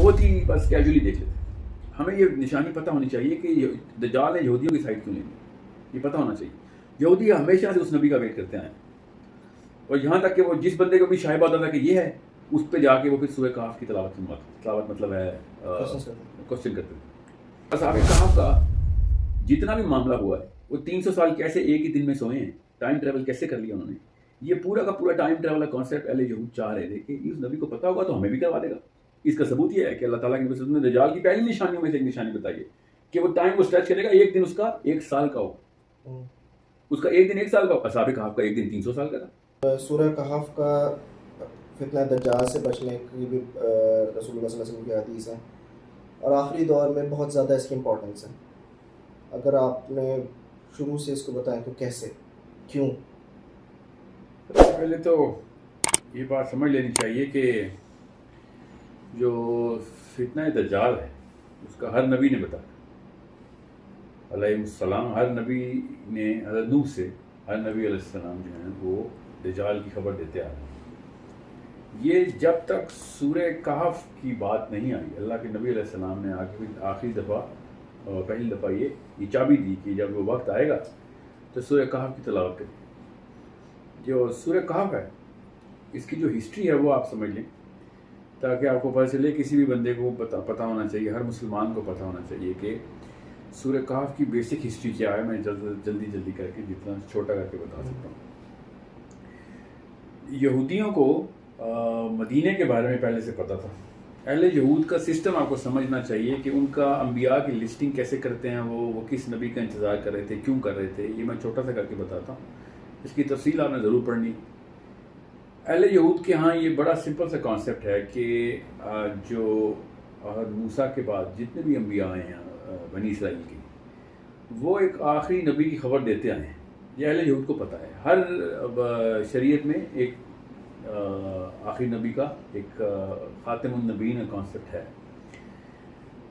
بہت ہی بس کیجولی دیکھ لیتے ہیں. ہمیں یہ نشانی پتہ ہونی چاہیے کہ دجال ہے یہودیوں کی سائڈ کیوں لیں گے, یہ پتہ ہونا چاہیے. یہودی ہمیشہ سے اس نبی کا ویٹ کرتے ہیں, اور یہاں تک کہ وہ جس بندے کو بھی شائبہ ہوتا تھا کہ یہ ہے, اس پہ جا کے وہ پھر سورہ کہف کی تلاوت مطلب ہے کوشچن کرتے تھے. اصحاب کہف کا جتنا بھی معاملہ ہوا ہے, وہ 300 سال کیسے ایک ہی دن میں سوئے ہیں, ٹائم ٹریول کیسے کر لیا انہوں نے, یہ پورا کا پورا ٹائم ٹریول کا کانسیپٹ اہل یہود چاہ رہے تھے کہ اس نبی کو پتا ہوگا تو ہمیں بھی کروا دے گا. اس کا ثبوت یہ ہے کہ اللہ تعالیٰ کے نبی نے دجال کی پہلی نشانیوں میں سے ایک نشانی بتائی ہے کہ وہ ٹائم کو اسٹریچ کرے گا, ایک دن اس کا 1 سال کا ہو, اس کا ایک دن 1 سال کا ہو. اصحاب کہف کا ایک دن 300 سال کا تھا. سورہ کہف کا فتنہ دجال سے بچنے کی بھی رسول اللہ صلی اللہ علیہ وسلم کی حدیث ہے, اور آخری دور میں بہت زیادہ اس کی امپورٹنس ہے. اگر آپ نے شروع سے اس کو بتائیں تو کیسے, کیوں؟ پہلے تو یہ بات سمجھ لینی چاہیے کہ جو فتنہ دجال ہے اس کا ہر نبی نے بتایا علیہ السلام. ہر نبی نے حضرت نوح سے ہر نبی علیہ السلام جو ہیں وہ دجال کی خبر دیتے آ رہے ہیں. یہ جب تک سورہ کہف کی بات نہیں آئی, اللہ کے نبی علیہ السلام نے آخری دفعہ پہلی دفعہ یہ چابی دی کہ جب وہ وقت آئے گا تو سورہ کہف کی تلاوت کریں. جو سورہ کہف ہے اس کی جو ہسٹری ہے وہ آپ سمجھ لیں تاکہ آپ کو پتہ چلے. کسی بھی بندے کو پتہ ہونا چاہیے, ہر مسلمان کو پتہ ہونا چاہیے کہ سورہ کہف کی بیسک ہسٹری کیا ہے. میں جلدی کر کے جتنا چھوٹا کر کے بتا سکتا ہوں. یہودیوں کو مدینے کے بارے میں پہلے سے پتہ تھا. اہل یہود کا سسٹم آپ کو سمجھنا چاہیے کہ ان کا انبیاء کی لسٹنگ کیسے کرتے ہیں, وہ کس نبی کا انتظار کر رہے تھے, کیوں کر رہے تھے, یہ میں چھوٹا سا کر کے بتاتا ہوں. اس کی تفصیل آپ نے ضرور پڑھنی. اہل یہود کے ہاں یہ بڑا سمپل سا کانسیپٹ ہے کہ جو موسیٰ کے بعد جتنے بھی انبیاء آئے ہیں بنی اسرائیل کے, وہ ایک آخری نبی کی خبر دیتے آئے ہیں. یہ اہل یہود کو پتہ ہے. ہر شریعت میں ایک آخری نبی کا ایک خاتم النبیین کانسیپٹ ہے.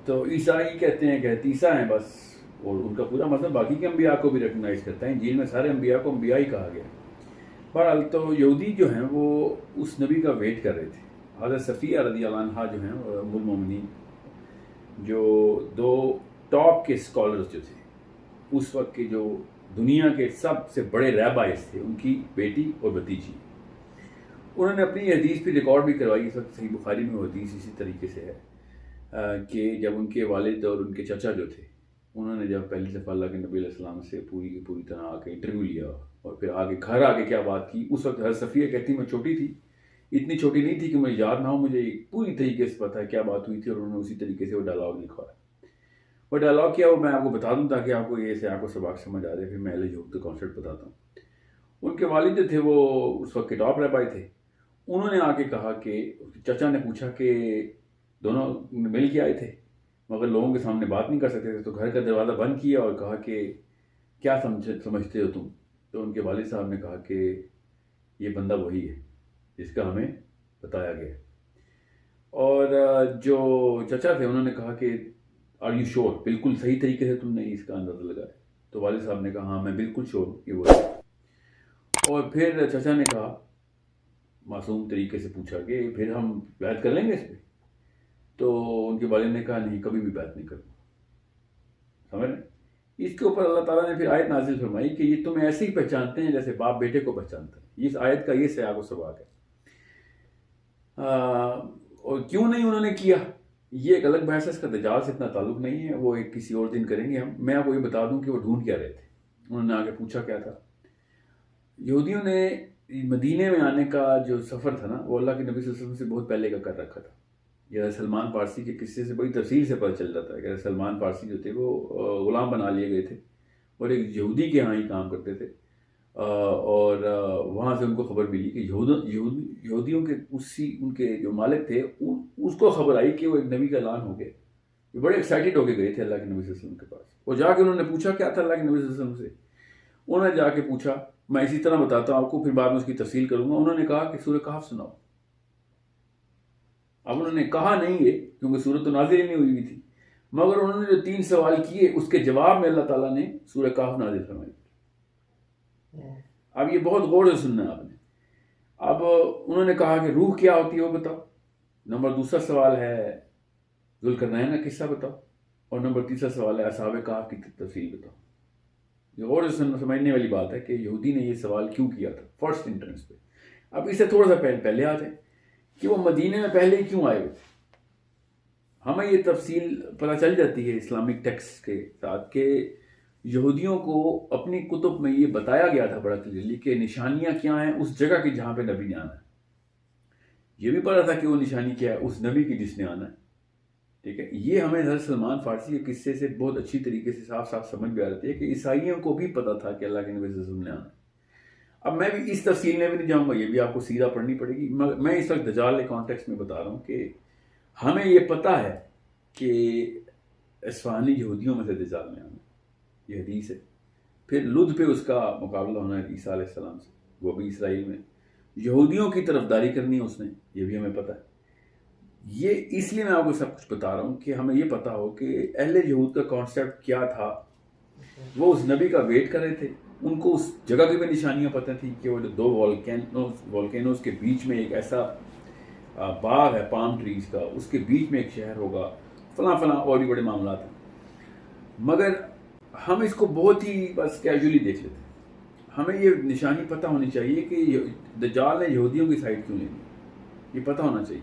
تو عیسائی کہتے ہیں کہ عیسیٰ ہیں بس, اور ان کا پورا مطلب باقی کے انبیاء کو بھی ریکگنائز کرتا ہے. انجیل میں سارے انبیاء کو انبیاء ہی کہا گیا. بہرحال تو یہودی جو ہیں وہ اس نبی کا ویٹ کر رہے تھے. حضرت صفیہ رضی اللہ عنہا جو ہیں ام المومنین, جو 2 ٹاپ کے اسکالرز جو تھے اس وقت کے, جو دنیا کے سب سے بڑے ریبائز تھے, ان کی بیٹی اور بھتیجی, انہوں نے اپنی حدیث بھی ریکارڈ بھی کروائی. اس وقت صحیح بخاری میں وہ حدیث اسی طریقے سے ہے کہ جب ان کے والد اور ان کے چچا جو تھے, انہوں نے جب پہلی دفعہ اللہ کے نبی علیہ السلام سے پوری طرح آ کے انٹرویو لیا اور پھر آگے گھر آگے کیا بات کی, اس وقت حضرت صفیہ کہتی میں چھوٹی تھی, اتنی چھوٹی نہیں تھی کہ مجھے یاد نہ ہو, مجھے پوری طریقے سے پتہ ہے کیا بات ہوئی تھی, اور انہوں نے اسی طریقے سے وہ ڈائلاگ لکھوایا. وہ ڈائلاگ کیا وہ میں آپ کو بتا دوں تاکہ آپ کو یہ سے آپ کو سبق سمجھ آ جائے. پھر میں اہل یہود کا کانسیپٹ بتاتا ہوں. ان کے والد جو تھے وہ اس وقت کے ٹاپ ریبائی تھے. انہوں نے آ کے کہا کہ چچا نے پوچھا کہ دونوں مل کے آئے تھے مگر لوگوں کے سامنے بات نہیں کر سکتے تھے, تو گھر کا دروازہ بند کیا اور کہا کہ کیا سمجھتے ہو تم. تو ان کے والد صاحب نے کہا کہ یہ بندہ وہی ہے جس کا ہمیں بتایا گیا. اور جو چچا تھے انہوں نے کہا کہ آر یو شور, بالکل صحیح طریقے سے تم نے اس کا اندازہ لگایا. تو والد صاحب نے کہا ہاں میں بالکل شور ہوں کہ وہ ہے. اور پھر چچا نے کہا معصوم طریقے سے پوچھا کہ پھر ہم بیعت کر لیں گے اس پہ. تو ان کے والد نے کہا نہیں, کبھی بھی بیعت نہیں کروں. سمجھ رہے؟ اس کے اوپر اللہ تعالیٰ نے پھر آیت نازل فرمائی کہ یہ تم ایسے ہی پہچانتے ہیں جیسے باپ بیٹے کو پہچانتا ہے. اس آیت کا یہ سیاق و سباق ہے. اور کیوں نہیں انہوں نے کیا یہ ایک الگ بحث ہے, اس کا دجال سے اتنا تعلق نہیں ہے, وہ ایک کسی اور دن کریں گے ہم. میں آپ کو یہ بتا دوں کہ وہ ڈھونڈ کیا رہے تھے. انہوں نے آگے پوچھا کیا تھا. یہودیوں نے مدینے میں آنے کا جو سفر تھا نا وہ اللہ کے نبی صلی اللہ علیہ وسلم سے بہت پہلے کا کر رکھا تھا. یہ سلمان پارسی کے قصے سے بڑی تفصیل سے پتہ چل جاتا ہے کہ سلمان پارسی جو تھے وہ غلام بنا لیے گئے تھے اور ایک یہودی کے ہاں ہی کام کرتے تھے. اور وہاں سے ان کو خبر ملی کہ یہودیوں کے ان کے جو مالک تھے اس کو خبر آئی کہ وہ ایک نبی کا اعلان ہو گیا. وہ بڑے ایکسائٹیڈ ہو کے گئے تھے اللہ کے نبی صلی اللہ علیہ وسلم کے پاس. اور جا کے انہوں نے پوچھا کیا تھا اللہ کے نبی صلی اللہ علیہ وسلم سے. انہوں نے جا کے پوچھا, میں اسی طرح بتاتا ہوں آپ کو, پھر بعد میں اس کی تفصیل کروں گا. انہوں نے کہا کہ سورہ کہف سناؤ. اب انہوں نے کہا نہیں ہے کیونکہ سورۃ تو نازل ہی نہیں ہوئی تھی, مگر انہوں نے جو 3 سوال کیے اس کے جواب میں اللہ تعالیٰ نے سورہ کہف نازل فرمائی. اب یہ بہت غور سے سننا ہے آپ نے. اب انہوں نے کہا کہ روح کیا ہوتی ہے وہ بتاؤ. نمبر دوسرا سوال ہے ذوالقرنین کا قصہ بتاؤ، اور نمبر تیسرا سوال ہے اصحاب کہف کی تفصیل بتاؤ. یہ اور سمجھنے والی بات ہے کہ یہودی نے یہ سوال کیوں کیا تھا فرسٹ انٹرنس پہ. اب اس سے تھوڑا سا پہلے آ جائیں کہ وہ مدینے میں پہلے ہی کیوں آئے ہوئے تھے. ہمیں یہ تفصیل پتہ چل جاتی ہے اسلامک ٹیکسٹ کے ساتھ کہ یہودیوں کو اپنی کتب میں یہ بتایا گیا تھا بڑا کلیئرلی کہ نشانیاں کیا ہیں اس جگہ کی جہاں پہ نبی نے آنا ہے. یہ بھی پتا تھا کہ وہ نشانی کیا ہے اس نبی کی جس نے آنا ہے. ٹھیک ہے، یہ ہمیں حضرت سلمان فارسی کے قصے سے بہت اچھی طریقے سے صاف صاف سمجھ میں آ رہی ہے کہ عیسائیوں کو بھی پتا تھا کہ اللہ کے نبی صلی اللہ علیہ وسلم نے آنا ہے. اب میں بھی اس تفصیل میں بھی نہیں جاؤں گا، یہ بھی آپ کو سیدھا پڑھنی پڑے گی. میں اس وقت دجال کے کانٹیکس میں بتا رہا ہوں کہ ہمیں یہ پتا ہے کہ اصفہانی یہودیوں میں سے دجال نے آنا، یہ حدیث ہے. پھر لد پہ اس کا مقابلہ ہونا ہے عیسیٰ علیہ السلام سے، وہ بھی اسرائیل میں. یہودیوں کی طرفداری کرنی ہے اس نے، یہ بھی ہمیں پتہ ہے. یہ اس لیے میں آپ کو سب کچھ بتا رہا ہوں کہ ہمیں یہ پتا ہو کہ اہل یہود کا کانسیپٹ کیا تھا. وہ اس نبی کا ویٹ کر رہے تھے، ان کو اس جگہ کی بھی نشانیاں پتہ تھی کہ وہ جو دو والکینوز کے بیچ میں ایک ایسا باغ ہے پام ٹریز کا، اس کے بیچ میں ایک شہر ہوگا، فلاں فلاں اور بھی بڑے معاملات ہیں. مگر ہم اس کو بہت ہی بس کیجولی دیکھ لیتے ہیں. ہمیں یہ نشانی پتہ ہونی چاہیے کہ دجال نے یہودیوں کی سائڈ کیوں لینی، یہ پتہ ہونا چاہیے.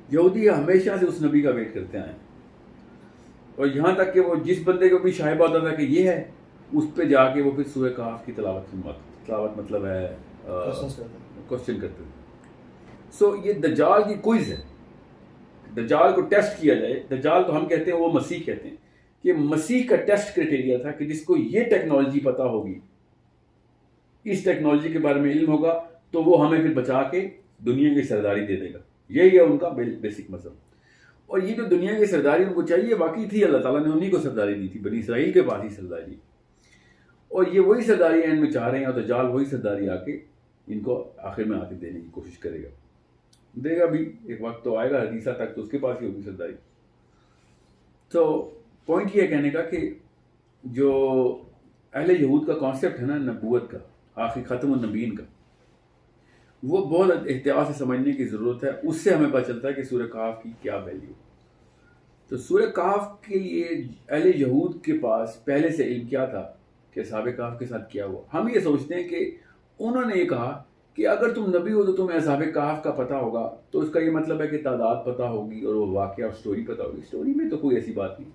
یہودی ہمیشہ سے اس نبی کا ویٹ کرتے آئے ہیں، اور یہاں تک کہ وہ جس بندے کو بھی شائبہ ہوتا تھا کہ یہ ہے، اس پہ جا کے وہ پھر سورہ کہف کی تلاوت مطلب ہے کوشچن کرتے تھے. سو یہ دجال کی کوئز ہے، دجال کو ٹیسٹ کیا جائے. دجال تو ہم کہتے ہیں، وہ مسیح کہتے ہیں کہ مسیح کا ٹیسٹ کرائٹیریا تھا کہ جس کو یہ ٹیکنالوجی پتہ ہوگی، اس ٹیکنالوجی کے بارے میں علم ہوگا، تو وہ ہمیں پھر بچا کے دنیا کی سرداری دے دے گا. یہی ہے ان کا بیسک مذہب. اور یہ جو دنیا کی سرداری ان کو چاہیے واقعی تھی، اللہ تعالیٰ نے انہی کو سرداری دی تھی، بنی اسرائیل کے پاس ہی سرداری. اور یہ وہی سرداری ان میں چاہ رہے ہیں، اور دجال وہی سرداری آ کے ان کو آخر میں آ کے دینے کی کوشش کرے گا. دے گا بھی، ایک وقت تو آئے گا حدیثہ تک تو اس کے پاس ہی ہوگی سرداری. تو پوائنٹ یہ ہے کہنے کا کہ جو اہل یہود کا کانسیپٹ ہے نا نبوت کا، آخری ختم النبیین کا، وہ بہت احتیاط سے سمجھنے کی ضرورت ہے. اس سے ہمیں پتہ چلتا ہے کہ سورہ کہف کی کیا ویلیو. تو سورہ کہف کے لیے اہل یہود کے پاس پہلے سے علم کیا تھا کہ اصحاب کہف کے ساتھ کیا ہوا. ہم یہ سوچتے ہیں کہ انہوں نے یہ کہا کہ اگر تم نبی ہو تو تمہیں اصحاب کہف کا پتہ ہوگا، تو اس کا یہ مطلب ہے کہ تعداد پتہ ہوگی اور وہ واقعہ اور سٹوری پتہ ہوگی. سٹوری میں تو کوئی ایسی بات نہیں.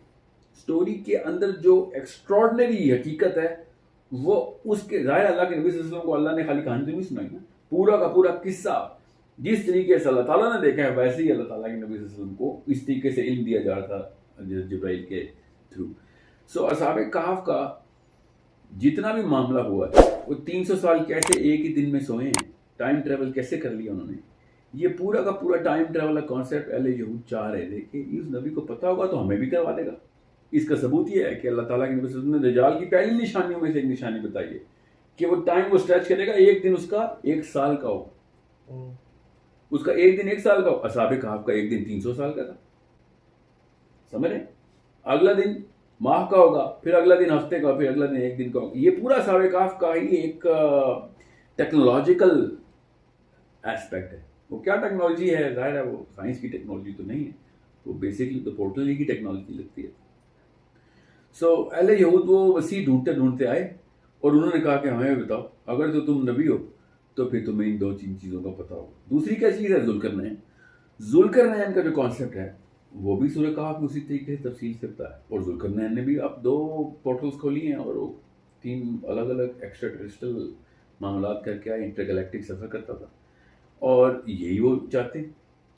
سٹوری کے اندر جو ایکسٹراڈنری حقیقت ہے وہ اس کے ظاہر اللہ کے نبی صلی اللہ علیہ وسلم کو اللہ نے خالی کہانی تو نہیں سنائی نا، پورا کا پورا قصہ جس طریقے سے اللہ تعالیٰ نے دیکھا ہے ویسے ہی اللہ تعالیٰ کے نبی صلی اللہ علیہ وسلم کو اس طریقے سے علم دیا جا رہا تھا جبرائیل کے تھرو. سو اصحاب کہف کا جتنا بھی معاملہ ہوا ہے، وہ 300 سال کیسے ایک ہی دن میں سوئے ہیں، ٹائم ٹریول کیسے کر لیا انہوں نے، یہ پورا کا پورا ٹائم ٹریول کا کانسیپٹ اہل یہود چاہ رہے تھے کہ اس نبی کو پتہ ہوگا تو ہمیں بھی کروا دے گا. اس کا ثبوت یہ ہے کہ اللہ تعالیٰ کے نبی صلی اللہ علیہ وسلم نے دجال کی پہلی نشانیوں میں سے ایک نشانی بتائی ہے کہ وہ ٹائم وہ اسٹریچ کرے گا، ایک دن اس کا 1 سال کا ہوگا. اس کا ایک دن 1 سال کا ہو. اصحاب کہف کا ایک دن 300 سال کا تھا. سمجھ رہے؟ اگلا دن ماہ کا ہوگا، پھر اگلا دن ہفتے کا، پھر اگلا دن 1 دن کا ہوگا. یہ پورا اصحاب کہف کا ہی ایک ٹیکنالوجیکل ایسپیکٹ ہے. وہ کیا ٹیکنالوجی ہے؟ ظاہر ہے وہ سائنس کی ٹیکنالوجی تو نہیں ہے، وہ بیسکلی تو پورٹل کی ٹیکنالوجی لگتی ہے. سو اہل یہود وہ وسیع ڈھونڈتے ڈھونڈتے آئے اور انہوں نے کہا کہ ہمیں بتاؤ اگر تو تم نبی ہو تو پھر تمہیں ان 2-3 چیزوں کا پتہ ہوگا. دوسری کیا چیز ہے؟ ذوالقرنین. ذوالقرنین کا جو کانسیپٹ ہے وہ بھی سورہ کہف میں اسی طریقے سے تفصیل سے بتایا ہے. اور ذوالقرنین نے بھی اب 2 پورٹلز کھولی ہیں اور وہ 3 الگ الگ ایکسٹرا ٹیریسٹریل معاملات کر کے آئے، انٹر گلیکٹک سفر کرتا تھا. اور یہی وہ چاہتے ہیں.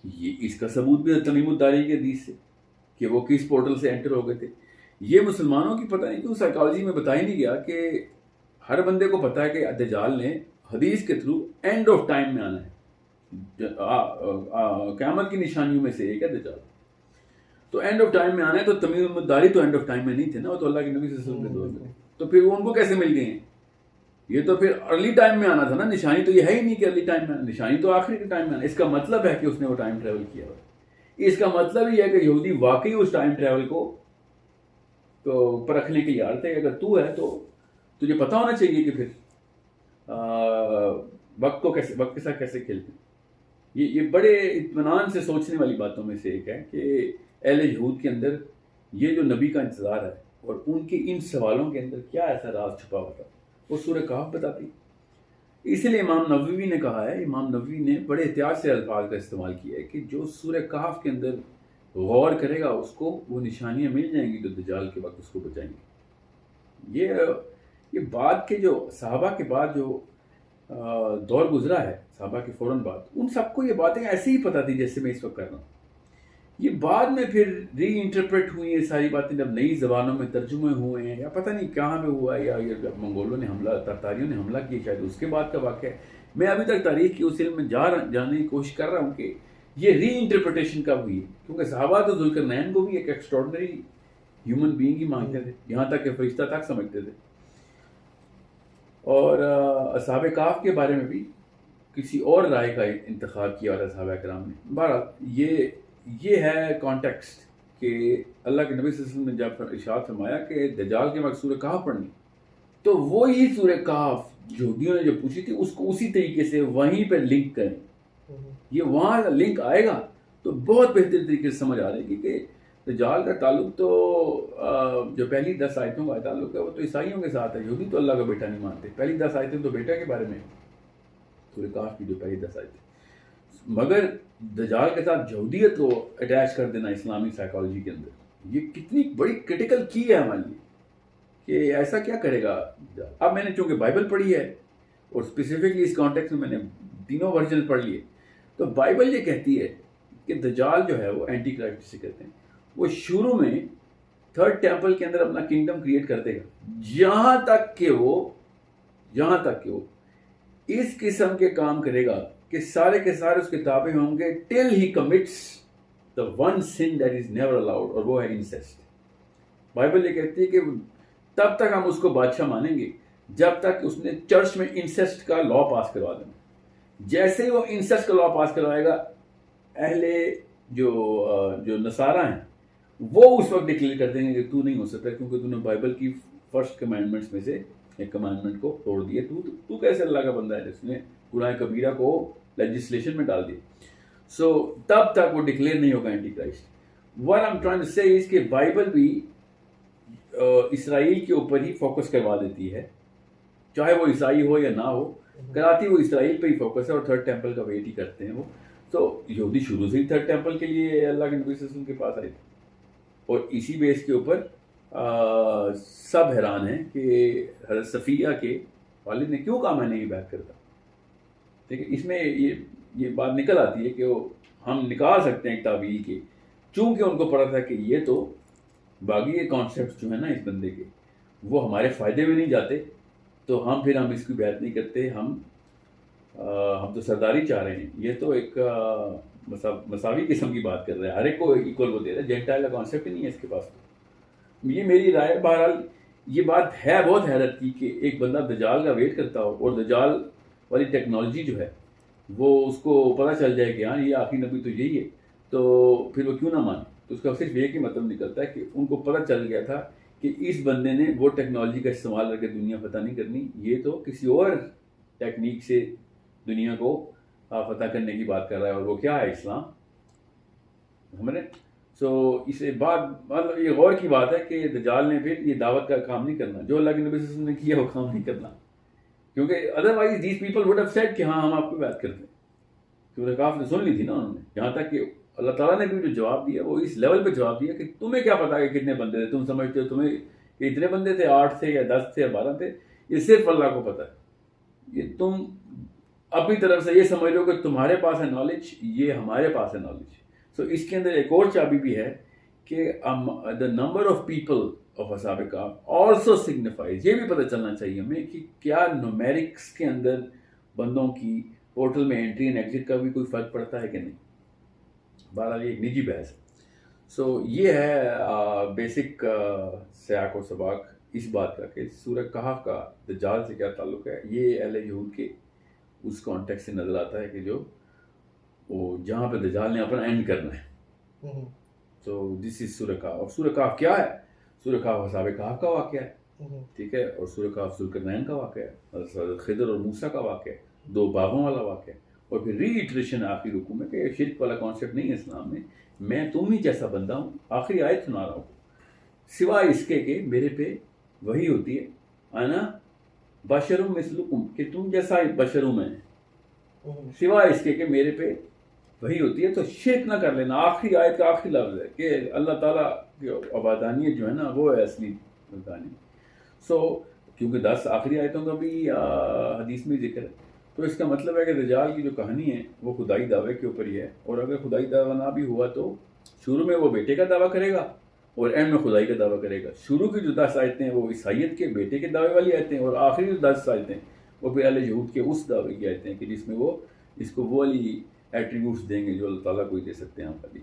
یہ اس کا ثبوت بھی تمیم الداری کے حدیث سے کہ وہ کس پورٹل سے انٹر ہو گئے تھے. یہ مسلمانوں کی پتہ نہیں کیوں سائیکالوجی میں بتایا نہیں گیا کہ ہر بندے کو پتہ ہے کہ دجال نے حدیث کے تھرو اینڈ آف ٹائم میں آنا ہے. قیامت کی نشانیوں میں سے ایک ہے دجال. تو اینڈ آف ٹائم میں آنا ہے، تو تمیم الداری تو اینڈ آف ٹائم میں نہیں تھے نا، وہ تو اللہ کے نبی صلی اللہ علیہ وسلم کے دور میں. تو پھر وہ ان کو کیسے مل گئے ہیں؟ یہ تو پھر ارلی ٹائم میں آنا تھا نا. نشانی تو یہ ہے ہی نہیں کہ ارلی ٹائم میں آنا، نشانی تو آخری کے ٹائم میں آنا. اس کا مطلب ہے کہ اس نے وہ ٹائم ٹریول کیا ہوا. اس کا مطلب یہ ہے کہ یہودی واقعی اس ٹائم ٹریول کو تو پرکھنے کے لیے آ رہے تھے. اگر تو ہے تو تجھے پتہ ہونا چاہیے کہ پھر وقت کے ساتھ کیسے کھیلتے. یہ بڑے اطمینان سے سوچنے والی باتوں میں سے ایک ہے کہ اہل یہود کے اندر یہ جو نبی کا انتظار ہے اور ان کے ان سوالوں کے اندر کیا ایسا راز چھپا ہوا تھا وہ سورہ کہف بتاتی. اس لیے امام نووی نے کہا ہے، امام نووی نے بڑے احتیاط سے الفاظ کا استعمال کیا ہے کہ جو سورہ کہف کے اندر غور کرے گا اس کو وہ نشانیاں مل جائیں گی جو دجال کے وقت اس کو بچائیں گی. یہ بات کے جو صحابہ کے بعد جو دور گزرا ہے، صحابہ کے فوراً بعد، ان سب کو یہ باتیں ایسے ہی پتہ تھی جیسے میں اس وقت کر رہا ہوں. یہ بعد میں پھر ری انٹرپریٹ ہوئی ہیں ساری باتیں، جب نئی زبانوں میں ترجمے ہوئے ہیں یا پتہ نہیں کہاں پہ ہوا ہے، یا جب منگولوں نے حملہ، تاتاریوں نے حملہ کیا شاید اس کے بعد کا واقعہ ہے. میں ابھی تک تاریخ کی اس علم میں جانے کی کوشش کر رہا ہوں کہ یہ ری انٹرپریٹیشن کب ہوئی ہے، کیونکہ صحابہ تو ذوالقرنین کو بھی ایک ایکسٹراڈنری ہیومن بینگ ہی مانگتے تھے، یہاں تک کہ فرشتہ تک سمجھتے تھے. اور اصحاب کہف کے بارے میں بھی کسی اور رائے کا انتخاب کیا اور صحابہ کرام نے. بہرحال یہ ہے کانٹیکسٹ کہ اللہ کے نبی صلی اللہ علیہ وسلم نے جب ارشاد فرمایا کہ دجال کے وقت سورہ کہف پڑھنی، تو وہی سورہ کہف یہودیوں نے جو پوچھی تھی اس کو اسی طریقے سے وہیں پہ لنک کریں. یہ وہاں لنک آئے گا تو بہت بہتر طریقے سے سمجھ آ رہے گی کہ دجال کا تعلق تو جو پہلی 10 آیتوں کا تعلق ہے وہ تو عیسائیوں کے ساتھ ہے. یہودی تو اللہ کا بیٹا نہیں مانتے. پہلی 10 آیتیں تو بیٹا کے بارے میں سورہ کہف کی جو پہلی 10 آیتیں، مگر دجال کے ساتھ یہودیت کو اٹیچ کر دینا اسلامی سائیکالوجی کے اندر یہ کتنی بڑی کرٹیکل کی ہے ہمارے لیے کہ ایسا کیا کرے گا. اب میں نے چونکہ بائبل پڑھی ہے اور اسپیسیفکلی اس کانٹیکس میں نے تینوں ورژن پڑھ لیے، تو بائبل یہ کہتی ہے کہ دجال جو ہے وہ اینٹی کرائسٹ سے کہتے ہیں، وہ شروع میں تھرڈ ٹیمپل کے اندر اپنا کنگڈم کریٹ کر دے گا جہاں تک کہ وہ اس قسم کے کام کرے گا کہ سارے کے سارے اس کے تابع ہوں گے ٹل ہی commits the one sin that is never allowed، اور وہ ہے انسیسٹ. بائبل یہ کہتی ہے کہ تب تک ہم اس کو بادشاہ مانیں گے جب تک اس نے چرچ میں انسیسٹ کا لا پاس کروا دینا. جیسے ہی وہ انسیسٹ کا لا پاس کروائے گا، اہل جو نصارہ ہیں وہ اس وقت ڈکلیئر کر دیں گے کہ تو نہیں ہو سکتا کیونکہ تو نے بائبل کی فرسٹ کمانڈمنٹس میں سے ایک کمانڈمنٹ کو توڑ دیا. تو کیسے اللہ کا بندہ ہے جس نے گناہ کبیرہ کو لیجسلیشن میں ڈال دیا. سو تب تک وہ ڈکلیئر نہیں ہوگا antichrist. What I'm trying to say is کہ بائبل بھی اسرائیل کے اوپر ہی فوکس کروا دیتی ہے، چاہے وہ عیسائی ہو یا نہ ہو، کراتی وہ اسرائیل پہ ہی فوکس ہے اور تھرڈ ٹیمپل کا ویٹ ہی کرتے ہیں وہ. تو یہودی شروع سے ہی تھرڈ ٹیمپل کے لیے اللہ کے نبی صلی اللہ علیہ وسلم کے پاس آئے تھے اور اسی بیس کے اوپر سب حیران ہیں کہ حضرت صفیہ کے والد نے کیوں کہا میں نہیں بیعت کرتا. ٹھیک ہے، اس میں یہ بات نکل آتی ہے کہ ہم نکال سکتے ہیں ایک تعبیر کے، چونکہ ان کو پڑا تھا کہ یہ تو باقی کانسیپٹ جو ہے نا اس بندے کے وہ ہمارے فائدے میں نہیں جاتے، تو ہم اس کی بیعت نہیں کرتے. ہم تو سرداری چاہ رہے ہیں. یہ تو ایک مساوی قسم کی بات کر رہے ہیں، ہر ایک کو ایکول وہ دے رہے ہیں. جینٹائل کا کانسیپٹ ہی نہیں ہے اس کے پاس. تو یہ میری رائے. بہرحال یہ بات ہے بہت حیرت کی کہ ایک بندہ دجال کا ویٹ کرتا ہو اور دجال والی ٹیکنالوجی جو ہے وہ اس کو پتہ چل جائے کہ ہاں یہ آخری نبی تو یہی ہے، تو پھر وہ کیوں نہ مانے. تو اس کا صرف ایک ہی مطلب نکلتا ہے کہ ان کو پتہ چل گیا تھا کہ اس بندے نے وہ ٹیکنالوجی کا استعمال کر کے دنیا فتح نہیں کرنی، یہ تو کسی اور ٹیکنیک سے دنیا کو فتح کرنے کی بات کر رہا ہے، اور وہ کیا ہے؟ اسلام. ہمارے سو اس بات مطلب یہ غور کی بات ہے کہ دجال نے پھر یہ دعوت کا کام نہیں کرنا جو اللہ کے نبی صلی اللہ علیہ وسلم نے کیا، وہ کام نہیں کرنا، کیونکہ otherwise these people would have said کہ ہاں ہم آپ کو بات کرتے ہیں. کیونکہ کاف نے سن لی تھی نا انہوں نے. یہاں تک کہ اللہ تعالیٰ نے بھی جو جواب دیا وہ اس لیول پہ جواب دیا کہ تمہیں کیا پتا کہ کتنے بندے تھے، تم سمجھتے ہو تمہیں کہ اتنے بندے تھے، 8 تھے یا 10 تھے یا 12 تھے، یہ صرف اللہ کو پتا ہے. یہ تم اپنی طرف سے یہ سمجھ لو کہ تمہارے پاس ہے نالج، یہ ہمارے پاس ہے نالج. سو اس کے اندر ایک اور چابی بھی ہے کہ the number of people of اصحاب کہف also signifies، یہ بھی پتہ چلنا چاہیے ہمیں کہ کیا نومیرکس کے اندر بندوں کی پورٹل میں انٹری اینڈ ایگزٹ کا بھی کوئی فرق پڑتا ہے کہ نہیں. بہرحال یہ ایک نجی بحث ہے. سو یہ ہے بیسک سیاق و سباق اس بات کا کہ سورہ کہف کا دجال سے کیا تعلق ہے. یہ اہل یہود کے اس کانٹیکس سے نظر آتا ہے کہ جو وہ جہاں پہ دجال نے اپنا اینڈ کرنا ہے. تو دس از سورہ کہف. اور سورہ کہف کیا ہے؟ سورہ کہف اصحاب کہف کا واقعہ ہے، ٹھیک ہے. اور سورہ کہف ذوالقرنین کا واقعہ ہے، حضرت خضر اور موسیٰ کا واقعہ ہے، 2 باغوں والا واقعہ ہے. اور پھر ری ایٹریشن آخری رکوع میں کہ شرک والا کانسیپٹ نہیں ہے اسلام میں تم ہی جیسا بندہ ہوں. آخری آیت سنا رہا ہوں، سوائے اس کے کہ میرے پہ وہی ہوتی ہے انا بشر مثلکم، کہ تم جیسا بشر ہوں میں، سوائے اس کے کہ میرے پہ وہی ہوتی ہے. تو شرک نہ کر لینا. آخری آیت کا آخری لفظ ہے کہ اللہ تعالیٰ کی عبادانیت جو ہے نا وہ ہے اصلی عبادانیت. کیونکہ 10 آخری آیتوں کا بھی حدیث میں ذکر ہے، تو اس کا مطلب ہے کہ دجال کی جو کہانی ہے وہ خدائی دعوے کے اوپر ہی ہے. اور اگر خدائی دعویٰ نہ بھی ہوا تو شروع میں وہ بیٹے کا دعویٰ کرے گا اور اینڈ میں خدائی کا دعویٰ کرے گا. شروع کی جو 10 آیتیں ہیں وہ عیسائیت کے بیٹے کے دعوے والی آیتیں ہیں، اور آخری جو 10 آیتیں وہ پھر اہل یہود کے اس دعوے کی آیتیں ہیں کہ جس میں وہ اس کو وہ والی ایٹریبیوٹس دیں گے جو اللہ تعالیٰ کو ہی دے سکتے ہیں ہم خالی.